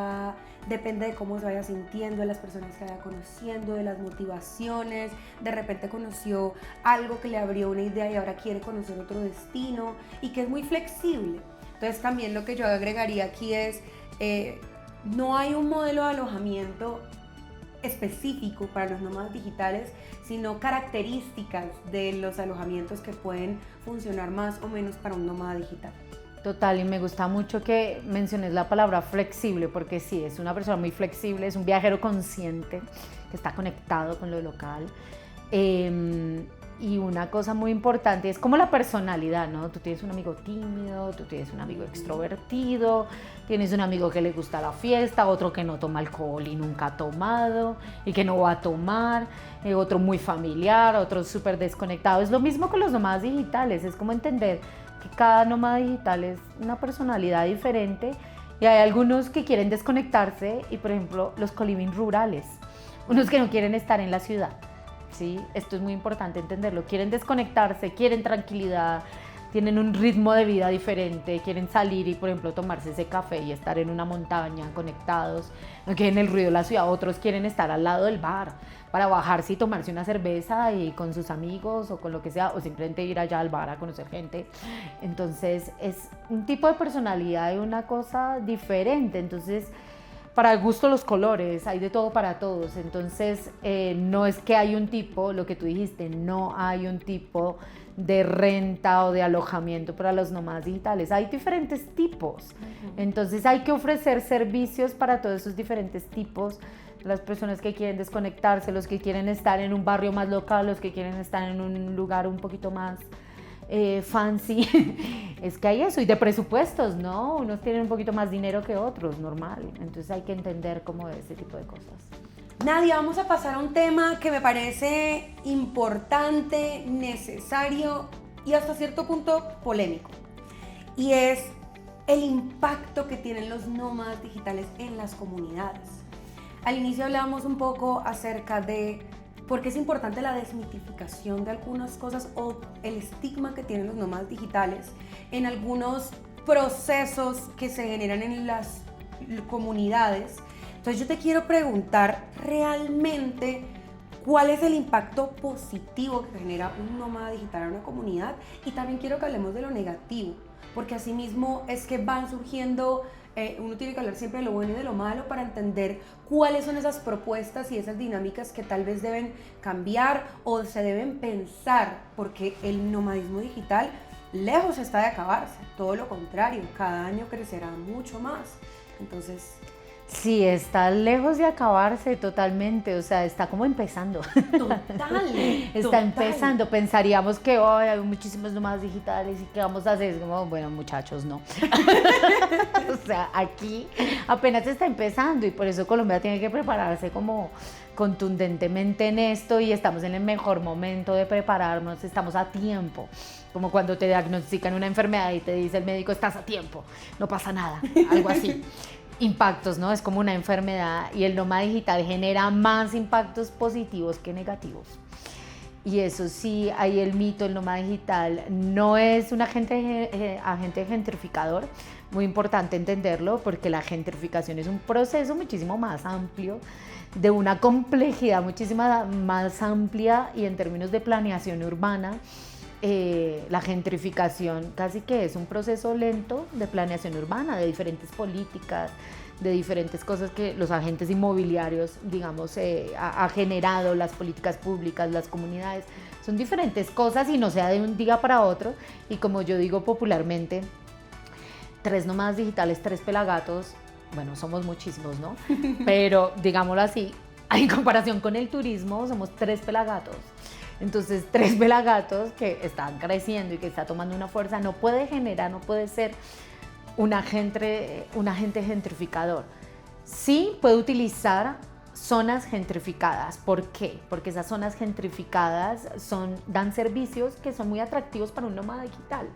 depende de cómo se vaya sintiendo, de las personas que vaya conociendo, de las motivaciones. De repente conoció algo que le abrió una idea y ahora quiere conocer otro destino, y que es muy flexible. Entonces también lo que yo agregaría aquí es, no hay un modelo de alojamiento específico para los nómadas digitales, sino características de los alojamientos que pueden funcionar más o menos para un nómada digital. Total, y me gusta mucho que menciones la palabra flexible, porque sí, es una persona muy flexible, es un viajero consciente que está conectado con lo local. Y una cosa muy importante es como la personalidad, ¿no? Tú tienes un amigo tímido, tú tienes un amigo extrovertido, tienes un amigo que le gusta la fiesta, otro que no toma alcohol y nunca ha tomado y que no va a tomar, otro muy familiar, otro súper desconectado. Es lo mismo con los nómadas digitales, es como entender que cada nómada digital es una personalidad diferente, y hay algunos que quieren desconectarse y, por ejemplo, los co-living rurales, unos que no quieren estar en la ciudad. Sí, esto es muy importante entenderlo. Quieren desconectarse, quieren tranquilidad, tienen un ritmo de vida diferente, quieren salir y, por ejemplo, tomarse ese café y estar en una montaña conectados, no quieren el ruido de la ciudad. Otros quieren estar al lado del bar para bajarse y tomarse una cerveza y con sus amigos o con lo que sea, o simplemente ir allá al bar a conocer gente. Entonces es un tipo de personalidad y una cosa diferente. Entonces, para el gusto los colores, hay de todo para todos. Entonces no es que hay un tipo, lo que tú dijiste, no hay un tipo de renta o de alojamiento para los nómadas digitales. Hay diferentes tipos. Entonces hay que ofrecer servicios para todos esos diferentes tipos. Las personas que quieren desconectarse, los que quieren estar en un barrio más local, los que quieren estar en un lugar un poquito más fancy. Es que hay eso, y de presupuestos, ¿no? Unos tienen un poquito más dinero que otros, normal. Entonces hay que entender cómo es ese tipo de cosas. Nadia, vamos a pasar a un tema que me parece importante, necesario y hasta cierto punto polémico, y es el impacto que tienen los nómadas digitales en las comunidades. Al inicio hablábamos un poco acerca de por qué es importante la desmitificación de algunas cosas o el estigma que tienen los nómadas digitales en algunos procesos que se generan en las comunidades. Entonces yo te quiero preguntar realmente cuál es el impacto positivo que genera un nómada digital en una comunidad, y también quiero que hablemos de lo negativo, porque asimismo es que van surgiendo, uno tiene que hablar siempre de lo bueno y de lo malo para entender cuáles son esas propuestas y esas dinámicas que tal vez deben cambiar o se deben pensar, porque el nomadismo digital lejos está de acabarse, todo lo contrario, cada año crecerá mucho más. Entonces, sí, está lejos de acabarse totalmente, o sea, está como empezando. Está empezando. Pensaríamos que hay muchísimos nómadas digitales y qué vamos a hacer. Es como, bueno, muchachos, no. sea, aquí apenas está empezando y por eso Colombia tiene que prepararse como contundentemente en esto y estamos en el mejor momento de prepararnos, estamos a tiempo. Como cuando te diagnostican una enfermedad y te dice el médico, estás a tiempo, no pasa nada, algo así. Impactos, ¿no? Es como una enfermedad y el nómada digital genera más impactos positivos que negativos. Y eso sí, hay el mito, el nómada digital no es un agente gentrificador, muy importante entenderlo porque la gentrificación es un proceso muchísimo más amplio, de una complejidad muchísimo más amplia y en términos de planeación urbana, la gentrificación casi que es un proceso lento de planeación urbana, de diferentes políticas, de diferentes cosas que los agentes inmobiliarios, digamos, ha generado, las políticas públicas, las comunidades, son diferentes cosas y no sea de un día para otro. Y como yo digo popularmente, 3 nómadas digitales, 3 pelagatos, bueno, somos muchísimos, ¿no? Pero digámoslo así, en comparación con el turismo, somos 3 pelagatos. Entonces, 3 pelagatos que están creciendo y que está tomando una fuerza, no puede generar, no puede ser un agente gentrificador. Sí puede utilizar zonas gentrificadas. ¿Por qué? Porque esas zonas gentrificadas dan servicios que son muy atractivos para un nómada digital,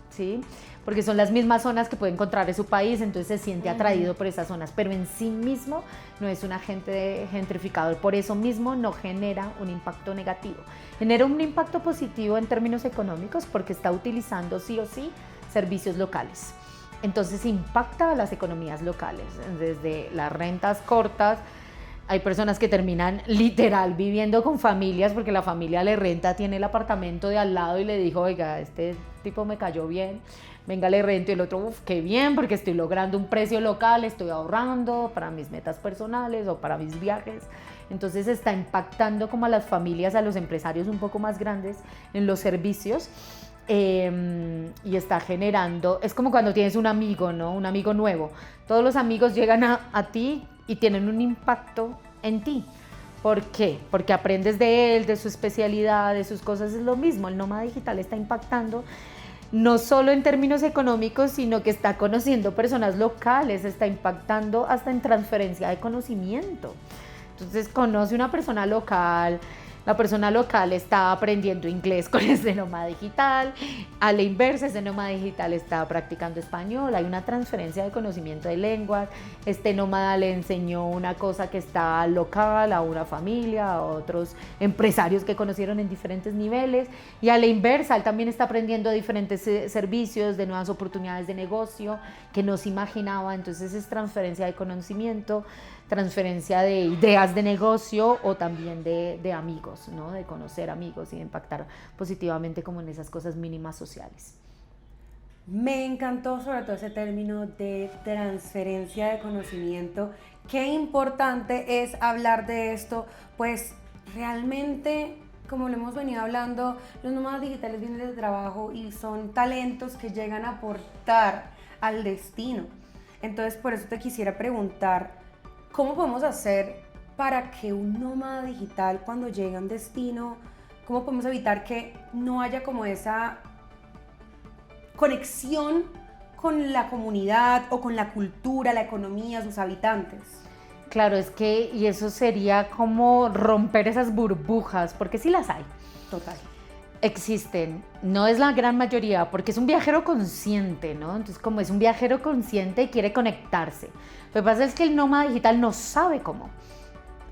¿sí? Porque son las mismas zonas que puede encontrar en su país, entonces se siente atraído por esas zonas, pero en sí mismo no es un agente gentrificador, por eso mismo no genera un impacto negativo. Genera un impacto positivo en términos económicos porque está utilizando sí o sí servicios locales. Entonces impacta a las economías locales, desde las rentas cortas. Hay personas que terminan literal viviendo con familias porque la familia le renta, tiene el apartamento de al lado y le dijo, oiga, este tipo me cayó bien, venga, le rento. Y el otro, qué bien, porque estoy logrando un precio local, estoy ahorrando para mis metas personales o para mis viajes. Entonces está impactando como a las familias, a los empresarios un poco más grandes en los servicios. Y está generando, es como cuando tienes un amigo, ¿no? Un amigo nuevo. Todos los amigos llegan a ti y tienen un impacto en ti. ¿Por qué? Porque aprendes de él, de su especialidad, de sus cosas. Es lo mismo, el nómada digital está impactando no solo en términos económicos, sino que está conociendo personas locales, está impactando hasta en transferencia de conocimiento. Entonces conoce una persona local, la persona local está aprendiendo inglés con ese nómada digital, a la inversa, ese nómada digital está practicando español, hay una transferencia de conocimiento de lenguas, este nómada le enseñó una cosa que está local a una familia, a otros empresarios que conocieron en diferentes niveles, y a la inversa, él también está aprendiendo diferentes servicios, de nuevas oportunidades de negocio que no se imaginaba, entonces es transferencia de conocimiento, transferencia de ideas de negocio o también de amigos, ¿no? De conocer amigos y de impactar positivamente como en esas cosas mínimas sociales. Me encantó sobre todo ese término de transferencia de conocimiento. Qué importante es hablar de esto, pues realmente, como lo hemos venido hablando, los nómadas digitales vienen de trabajo y son talentos que llegan a aportar al destino. Entonces, por eso te quisiera preguntar, ¿cómo podemos hacer para que un nómada digital cuando llegue a un destino, cómo podemos evitar que no haya como esa conexión con la comunidad o con la cultura, la economía, sus habitantes? Claro, es que, y eso sería como romper esas burbujas, porque sí las hay. Total. Existen, no es la gran mayoría, porque es un viajero consciente, ¿no? Entonces, como es un viajero consciente y quiere conectarse. Lo que pasa es que el nómada digital no sabe cómo.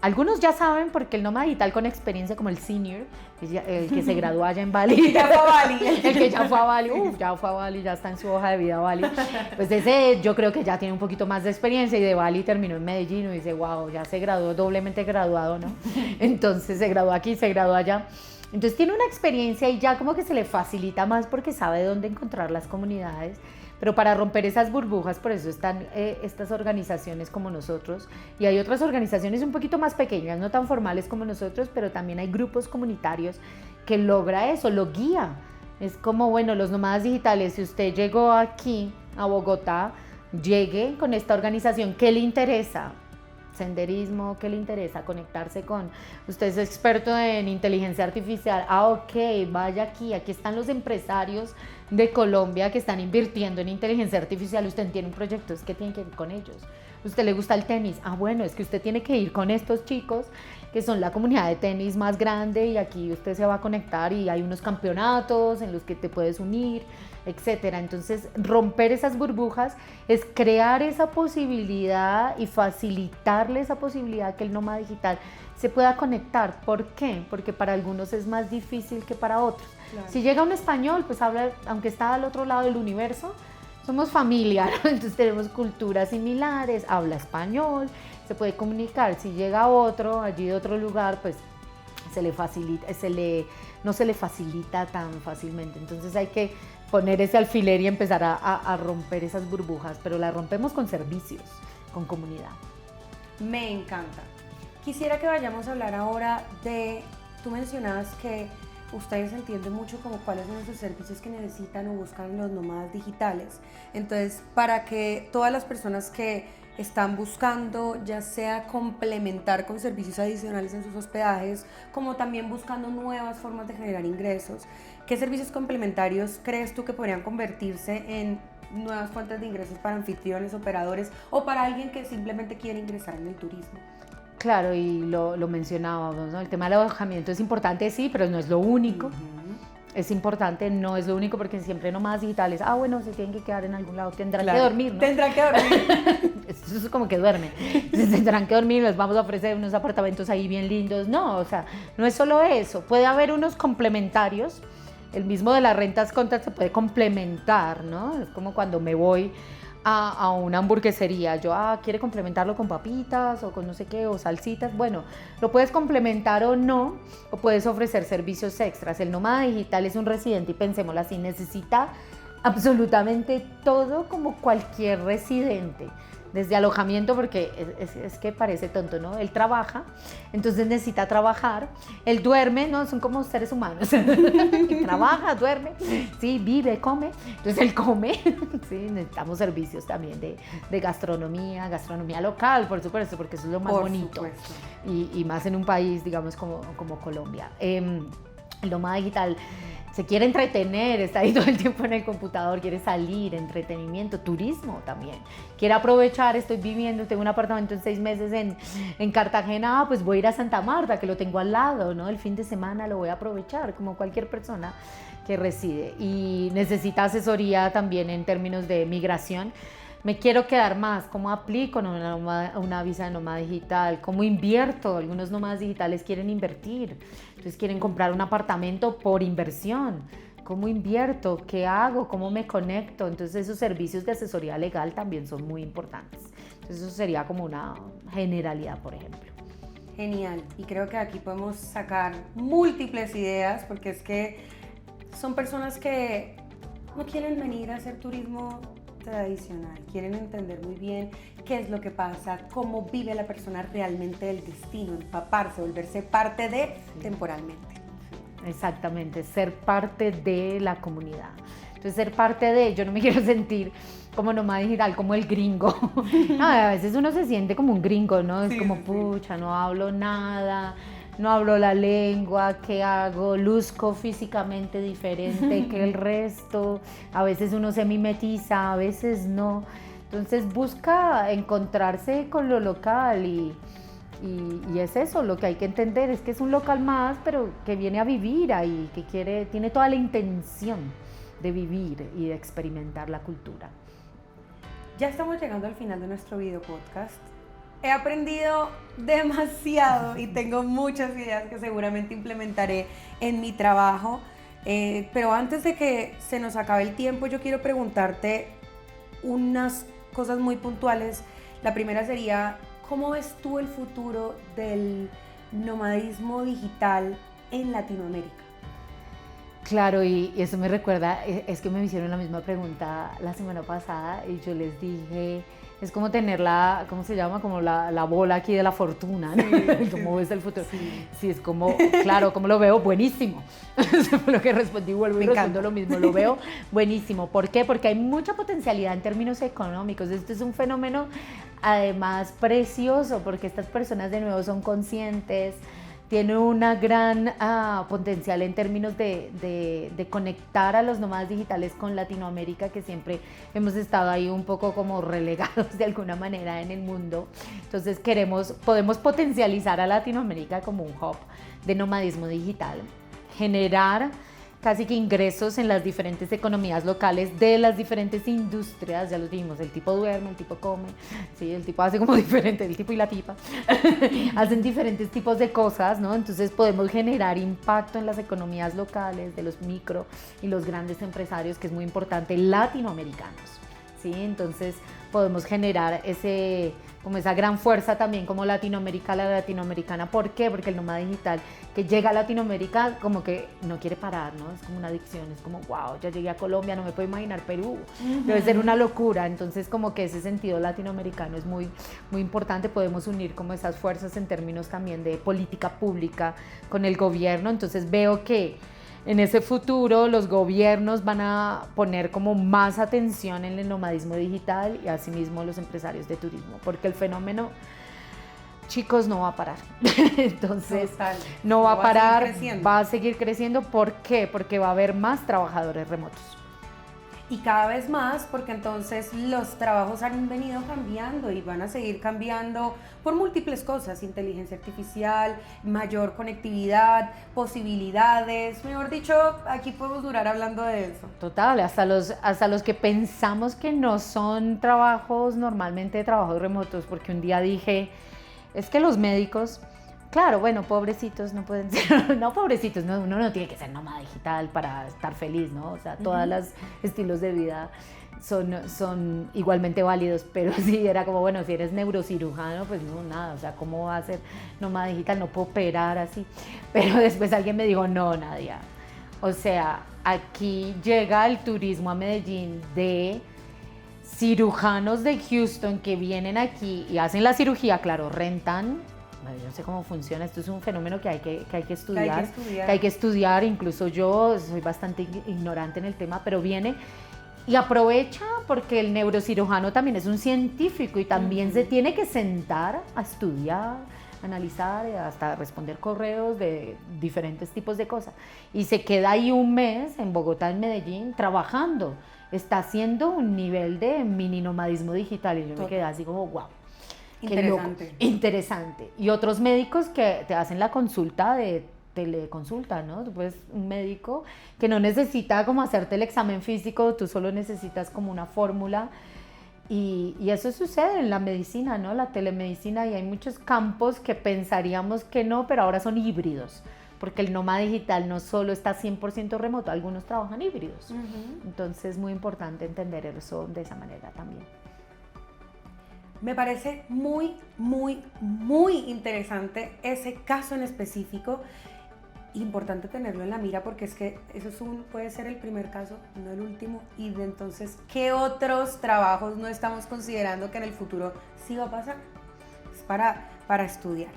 Algunos ya saben porque el nómada digital con experiencia como el senior, el que se graduó allá en Bali, Ya fue a Bali. el que ya fue a Bali, ya fue a Bali, ya está en su hoja de vida Bali, pues ese yo creo que ya tiene un poquito más de experiencia y de Bali terminó en Medellín y dice, wow, ya se graduó, doblemente graduado, ¿no? Entonces se graduó aquí, se graduó allá. Entonces tiene una experiencia y ya como que se le facilita más porque sabe dónde encontrar las comunidades. Pero para romper esas burbujas, por eso están estas organizaciones como nosotros, y hay otras organizaciones un poquito más pequeñas, no tan formales como nosotros, pero también hay grupos comunitarios que logra eso, lo guía. Es como, bueno, los nómadas digitales, si usted llegó aquí a Bogotá, llegue con esta organización, ¿qué le interesa? Senderismo, ¿qué le interesa? Conectarse con, usted es experto en inteligencia artificial, ok, vaya aquí están los empresarios de Colombia que están invirtiendo en inteligencia artificial. Usted tiene un proyecto, es que tiene que ir con ellos. ¿Usted le gusta el tenis? Ah, bueno, es que usted tiene que ir con estos chicos que son la comunidad de tenis más grande y aquí usted se va a conectar y hay unos campeonatos en los que te puedes unir, etcétera. Entonces, romper esas burbujas es crear esa posibilidad y facilitarle esa posibilidad que el nómada digital se pueda conectar. ¿Por qué? Porque para algunos es más difícil que para otros. Claro. Si llega un español, pues habla, aunque está al otro lado del universo, somos familia, ¿no? Entonces tenemos culturas similares, habla español, se puede comunicar. Si llega otro, allí de otro lugar, pues se le facilita, no se le facilita tan fácilmente. Entonces hay que poner ese alfiler y empezar a romper esas burbujas, pero las rompemos con servicios, con comunidad. Me encanta. Quisiera que vayamos a hablar ahora de, tú mencionabas que ustedes entienden mucho como cuáles son esos servicios que necesitan o buscan los nómadas digitales. Entonces, para que todas las personas que están buscando ya sea complementar con servicios adicionales en sus hospedajes, como también buscando nuevas formas de generar ingresos, ¿qué servicios complementarios crees tú que podrían convertirse en nuevas fuentes de ingresos para anfitriones, operadores o para alguien que simplemente quiere ingresar en el turismo? Claro, y lo mencionábamos, ¿no? El tema del alojamiento es importante, sí, pero no es lo único. Es importante, no es lo único, porque siempre nómadas digitales, bueno, se tienen que quedar en algún lado, tendrán que dormir, ¿no? Tendrán que dormir. Eso es como que duermen. Tendrán que dormir, les vamos a ofrecer unos apartamentos ahí bien lindos. No, o sea, no es solo eso. Puede haber unos complementarios. El mismo de las rentas contas se puede complementar, ¿no? Es como cuando me voy a una hamburguesería, yo, quiere complementarlo con papitas o con no sé qué, o salsitas. Bueno, lo puedes complementar o no, o puedes ofrecer servicios extras. El nómada digital es un residente, y pensémoslo así, necesita absolutamente todo como cualquier residente. Desde alojamiento, porque es que parece tonto, ¿no? Él trabaja, entonces necesita trabajar. Él duerme, ¿no? Son como seres humanos. Trabaja, duerme, sí, vive, come. Entonces él come, sí, necesitamos servicios también de gastronomía local, por supuesto, porque eso es lo más bonito. Y más en un país, digamos, como Colombia. El nómada digital se quiere entretener, está ahí todo el tiempo en el computador, quiere salir, entretenimiento, turismo también. Quiere aprovechar, estoy viviendo, tengo un apartamento en 6 meses en Cartagena, pues voy a ir a Santa Marta, que lo tengo al lado, ¿no? El fin de semana lo voy a aprovechar, como cualquier persona que reside. Y necesita asesoría también en términos de migración. Me quiero quedar más, ¿cómo aplico una visa de nómada digital? ¿Cómo invierto? Algunos nómadas digitales quieren invertir, entonces quieren comprar un apartamento por inversión. ¿Cómo invierto? ¿Qué hago? ¿Cómo me conecto? Entonces esos servicios de asesoría legal también son muy importantes. Entonces eso sería como una generalidad, por ejemplo. Genial, y creo que aquí podemos sacar múltiples ideas, porque es que son personas que no quieren venir a hacer turismo tradicional, quieren entender muy bien qué es lo que pasa, cómo vive la persona realmente del destino, empaparse, volverse parte de temporalmente. Exactamente, ser parte de la comunidad. Entonces, ser parte de, yo no me quiero sentir como nómada digital, como el gringo. No, a veces uno se siente como un gringo, ¿no? Es como, pucha, no hablo nada, no hablo la lengua, ¿qué hago? Luzco físicamente diferente que el resto. A veces uno se mimetiza, a veces no. Entonces busca encontrarse con lo local y es eso, lo que hay que entender es que es un local más, pero que viene a vivir ahí, que tiene toda la intención de vivir y de experimentar la cultura. Ya estamos llegando al final de nuestro video podcast. He aprendido demasiado y tengo muchas ideas que seguramente implementaré en mi trabajo, pero antes de que se nos acabe el tiempo, yo quiero preguntarte unas cosas muy puntuales. La primera sería, ¿cómo ves tú el futuro del nomadismo digital en Latinoamérica? Claro, y eso me recuerda, es que me hicieron la misma pregunta la semana pasada y yo les dije, es como tener ¿cómo se llama? Como la bola aquí de la fortuna, ¿no? Sí, ¿cómo ves el futuro? Sí, es como, claro, ¿cómo lo veo? Buenísimo. Eso fue lo que respondí, vuelvo y respondo lo mismo, lo veo buenísimo. ¿Por qué? Porque hay mucha potencialidad en términos económicos. Esto es un fenómeno, además, precioso, porque estas personas de nuevo son conscientes tiene una gran potencial en términos de conectar a los nómadas digitales con Latinoamérica, que siempre hemos estado ahí un poco como relegados de alguna manera en el mundo. Entonces podemos potencializar a Latinoamérica como un hub de nomadismo digital, generar casi que ingresos en las diferentes economías locales de las diferentes industrias. Ya lo dijimos, el tipo duerme, el tipo come, ¿sí? El tipo hace como diferente, el tipo y la tipa hacen diferentes tipos de cosas, ¿no? Entonces podemos generar impacto en las economías locales de los micro y los grandes empresarios, que es muy importante, latinoamericanos, ¿sí? Entonces podemos generar como esa gran fuerza también como latinoamericana. ¿Por qué? Porque el nómada digital que llega a Latinoamérica como que no quiere parar, ¿no? Es como una adicción, es como, wow, ya llegué a Colombia, no me puedo imaginar Perú, debe ser una locura. Entonces como que ese sentido latinoamericano es muy, muy importante. Podemos unir como esas fuerzas en términos también de política pública con el gobierno. Entonces veo que en ese futuro los gobiernos van a poner como más atención en el nomadismo digital y asimismo los empresarios de turismo, porque el fenómeno, chicos, no va a parar. Entonces, no va a parar, va a seguir creciendo. ¿Por qué? Porque va a haber más trabajadores remotos. Y cada vez más, porque entonces los trabajos han venido cambiando y van a seguir cambiando por múltiples cosas: inteligencia artificial, mayor conectividad, posibilidades. Mejor dicho, aquí podemos durar hablando de eso. Total, hasta los que pensamos que no son trabajos normalmente trabajos remotos, porque un día dije, es que los médicos, claro, bueno, pobrecitos no pueden ser, no pobrecitos, no, uno no tiene que ser nómada digital para estar feliz, ¿no? O sea, todos los estilos de vida son igualmente válidos, pero sí era como, bueno, si eres neurocirujano, pues no, nada, o sea, ¿cómo va a ser nómada digital? No puedo operar así. Pero después alguien me dijo, no, Nadia, o sea, aquí llega el turismo a Medellín de cirujanos de Houston que vienen aquí y hacen la cirugía, claro, rentan. Yo no sé cómo funciona, esto es un fenómeno que hay que estudiar, que hay que estudiar. Incluso yo soy bastante ignorante en el tema, pero viene y aprovecha, porque el neurocirujano también es un científico y también se tiene que sentar a estudiar, analizar, hasta responder correos de diferentes tipos de cosas. Y se queda ahí un mes en Bogotá, en Medellín, trabajando. Está haciendo un nivel de mini nomadismo digital y yo me quedé así como, wow. Interesante. Interesante. Y otros médicos que te hacen la consulta de teleconsulta, ¿no? Tú puedes, un médico que no necesita como hacerte el examen físico, tú solo necesitas como una fórmula. Y eso sucede en la medicina, ¿no? La telemedicina, y hay muchos campos que pensaríamos que no, pero ahora son híbridos, porque el nómada digital no solo está 100% remoto, algunos trabajan híbridos. Entonces es muy importante entender eso de esa manera también. Me parece muy, muy, muy interesante ese caso en específico. Importante tenerlo en la mira, porque es que eso puede ser el primer caso, no el último. Y de entonces, ¿qué otros trabajos no estamos considerando que en el futuro sí va a pasar? Es para estudiar.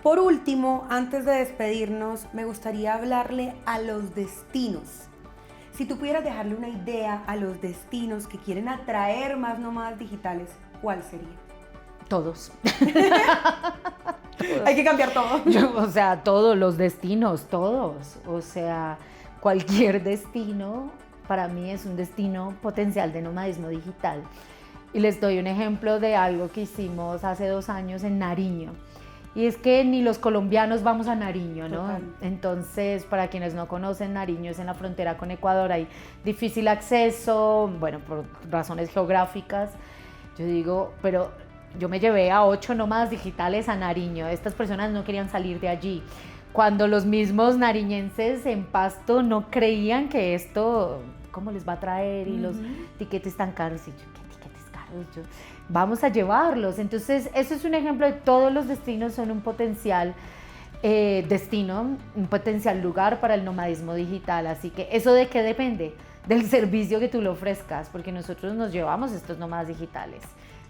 Por último, antes de despedirnos, me gustaría hablarle a los destinos. Si tú pudieras dejarle una idea a los destinos que quieren atraer más nómadas digitales, ¿cuál sería? Todos. Hay que cambiar todo. O sea, todos los destinos, todos. O sea, cualquier destino para mí es un destino potencial de nomadismo digital. Y les doy un ejemplo de algo que hicimos hace 2 años en Nariño. Y es que ni los colombianos vamos a Nariño, ¿no? Total. Entonces, para quienes no conocen, Nariño es en la frontera con Ecuador, hay difícil acceso, bueno, por razones geográficas. Yo digo, pero yo me llevé a 8 nómadas digitales a Nariño. Estas personas no querían salir de allí. Cuando los mismos nariñenses en Pasto no creían que esto, ¿cómo les va a traer? Y los tiquetes tan caros. Y yo, ¿qué tiquetes caros? Vamos a llevarlos. Entonces, eso es un ejemplo de todos los destinos son un potencial destino, un potencial lugar para el nomadismo digital. Así que, ¿eso de qué depende? Del servicio que tú le ofrezcas, porque nosotros nos llevamos estos nómadas digitales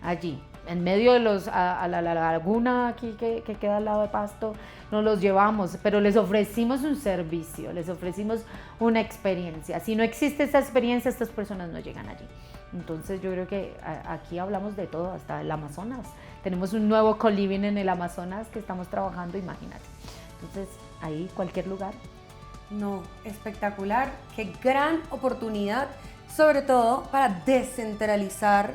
allí, en medio de a la laguna aquí que queda al lado de Pasto, nos los llevamos, pero les ofrecimos un servicio, les ofrecimos una experiencia. Si no existe esa experiencia, estas personas no llegan allí. Entonces yo creo que aquí hablamos de todo, hasta el Amazonas. Tenemos un nuevo co-living en el Amazonas que estamos trabajando, imagínate. Entonces, ahí cualquier lugar. No, espectacular, qué gran oportunidad, sobre todo para descentralizar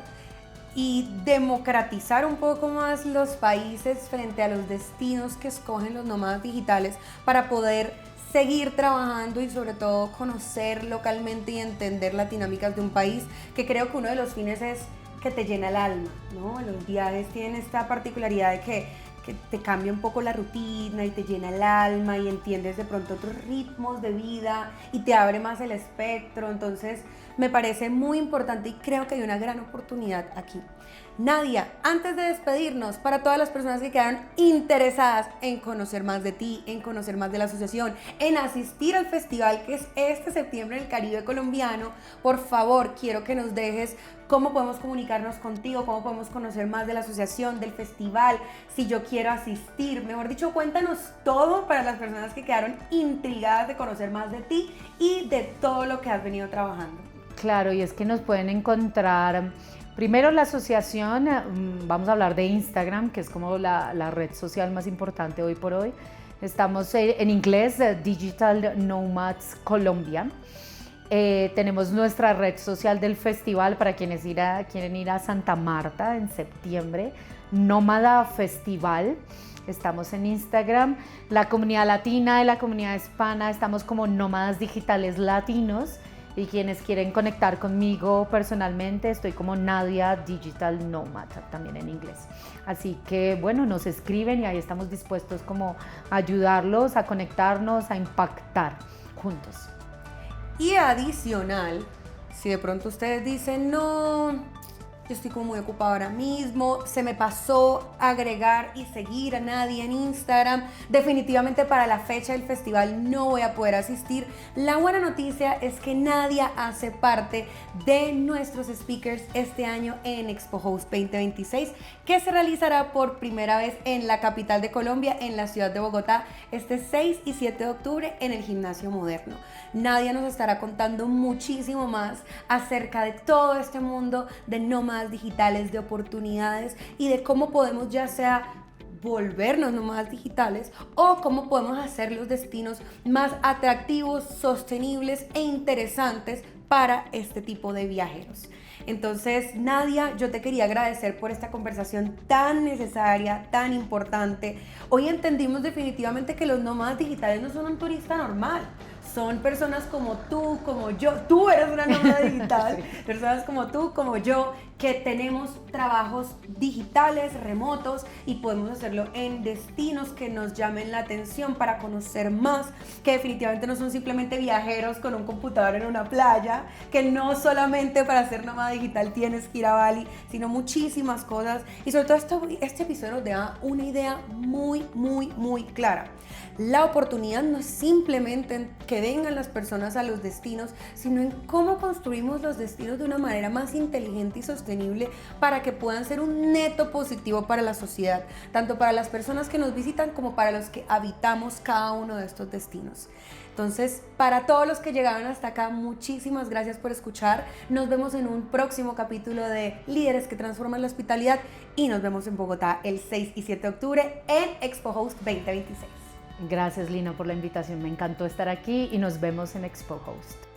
y democratizar un poco más los países frente a los destinos que escogen los nómadas digitales para poder seguir trabajando y sobre todo conocer localmente y entender las dinámicas de un país, que creo que uno de los fines es que te llena el alma, ¿no? Los viajes tienen esta particularidad de que te cambia un poco la rutina y te llena el alma y entiendes de pronto otros ritmos de vida y te abre más el espectro. Entonces me parece muy importante y creo que hay una gran oportunidad aquí. Nadia, antes de despedirnos, para todas las personas que quedaron interesadas en conocer más de ti, en conocer más de la asociación, en asistir al festival que es este septiembre en el Caribe colombiano, por favor, quiero que nos dejes cómo podemos comunicarnos contigo, cómo podemos conocer más de la asociación, del festival, si yo quiero asistir. Mejor dicho, cuéntanos todo para las personas que quedaron intrigadas de conocer más de ti y de todo lo que has venido trabajando. Claro, y es que nos pueden encontrar, primero la asociación, vamos a hablar de Instagram, que es como la red social más importante hoy por hoy. Estamos en inglés, Digital Nomads Colombia. Tenemos nuestra red social del festival para quienes quieren ir a Santa Marta en septiembre, Nómada Festival. Estamos en Instagram, la comunidad latina y la comunidad hispana, estamos como Nómadas Digitales Latinos. Y quienes quieren conectar conmigo personalmente, estoy como Nadia Digital Nomad, también en inglés. Así que bueno, nos escriben y ahí estamos dispuestos como a ayudarlos, a conectarnos, a impactar juntos. Y adicional, si de pronto ustedes dicen, no, yo estoy como muy ocupada ahora mismo, se me pasó agregar y seguir a Nadia en Instagram, definitivamente para la fecha del festival no voy a poder asistir. La buena noticia es que Nadia hace parte de nuestros speakers este año en Expo Host 2026, que se realizará por primera vez en la capital de Colombia, en la ciudad de Bogotá, este 6 y 7 de octubre en el Gimnasio Moderno. Nadia nos estará contando muchísimo más acerca de todo este mundo de nómadas digitales, de oportunidades y de cómo podemos ya sea volvernos nómadas digitales o cómo podemos hacer los destinos más atractivos, sostenibles e interesantes para este tipo de viajeros. Entonces, Nadia, yo te quería agradecer por esta conversación tan necesaria, tan importante. Hoy entendimos definitivamente que los nómadas digitales no son un turista normal. Son personas como tú, como yo. Tú eres una nómada digital. Sí. Personas como tú, como yo, que tenemos trabajos digitales, remotos y podemos hacerlo en destinos que nos llamen la atención para conocer más, que definitivamente no son simplemente viajeros con un computador en una playa, que no solamente para ser nómada digital tienes que ir a Bali, sino muchísimas cosas. Y sobre todo este episodio nos da una idea muy, muy, muy clara. La oportunidad no es simplemente en que vengan las personas a los destinos, sino en cómo construimos los destinos de una manera más inteligente y sostenible para que puedan ser un neto positivo para la sociedad, tanto para las personas que nos visitan como para los que habitamos cada uno de estos destinos. Entonces, para todos los que llegaron hasta acá, muchísimas gracias por escuchar. Nos vemos en un próximo capítulo de Líderes que Transforman la Hospitalidad y nos vemos en Bogotá el 6 y 7 de octubre en Expo Host 2026. Gracias, Lina, por la invitación. Me encantó estar aquí y nos vemos en Expo Host.